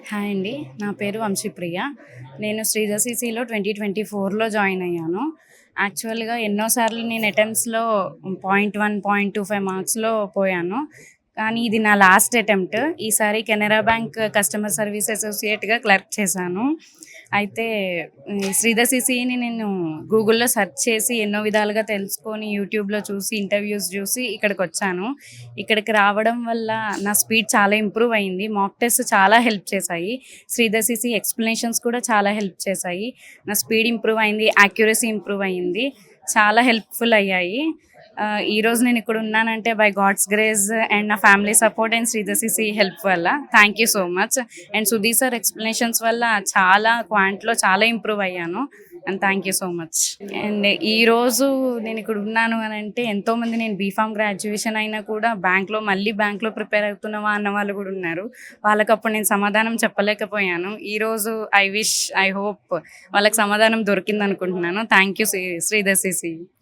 Hi అండి. నా పేరు వంశీప్రియ. నేను శ్రీజసీసీలో 2024లో జాయిన్ అయ్యాను. యాక్చువల్‌గా ఎన్నోసార్లు నేను అటెంప్ట్స్‌లో 0.1, 0.25 మార్క్స్‌లో పోయాను. కానీ ఇది నా లాస్ట్ అటెంప్ట్. ఈసారి కెనరా బ్యాంక్ కస్టమర్ సర్వీస్ అసోసియేట్‌గా క్లర్క్ చేశాను. అయితే శ్రీధసీసీని నేను గూగుల్‌లో సెర్చ్ చేసి ఎన్నో విధాలుగా తెలుసుకొని, యూట్యూబ్‌లో చూసి, ఇంటర్వ్యూస్ చూసి ఇక్కడికొచ్చాను. ఇక్కడికి రావడం వల్ల నా స్పీడ్ చాలా ఇంప్రూవ్ అయింది. మాక్ టెస్ట్ చాలా హెల్ప్ చేశాయి. శ్రీధసీసీ ఎక్స్‌ప్లనేషన్స్ కూడా చాలా హెల్ప్ చేశాయి. నా స్పీడ్ ఇంప్రూవ్ అయింది. యాక్యురసీ ఇంప్రూవ్ అయింది. చాలా హెల్ప్‌ఫుల్ అయ్యాయి. ఈరోజు నేను ఇక్కడ ఉన్నానంటే బై గాడ్స్ గ్రేస్ అండ్ నా ఫ్యామిలీ సపోర్ట్ అండ్ శ్రీధసీసీ హెల్ప్ వల్ల. Thank you so much. And Sudheer sir explanations వల్ల చాలా క్వాంట్లో చాలా ఇంప్రూవ్ అయ్యాను. And thank you so much. And ఈరోజు నేను ఇక్కడ ఉన్నాను అని అంటే ఎంతోమంది నేను బీఫామ్ గ్రాడ్యుయేషన్ అయినా కూడా బ్యాంక్లో ప్రిపేర్ అవుతున్నావా అన్న వాళ్ళు కూడా ఉన్నారు. వాళ్ళకి అప్పుడు నేను సమాధానం చెప్పలేకపోయాను. ఈరోజు ఐ హోప్ వాళ్ళకి సమాధానం దొరికింది అనుకుంటున్నాను. Thank you Sridhar CC.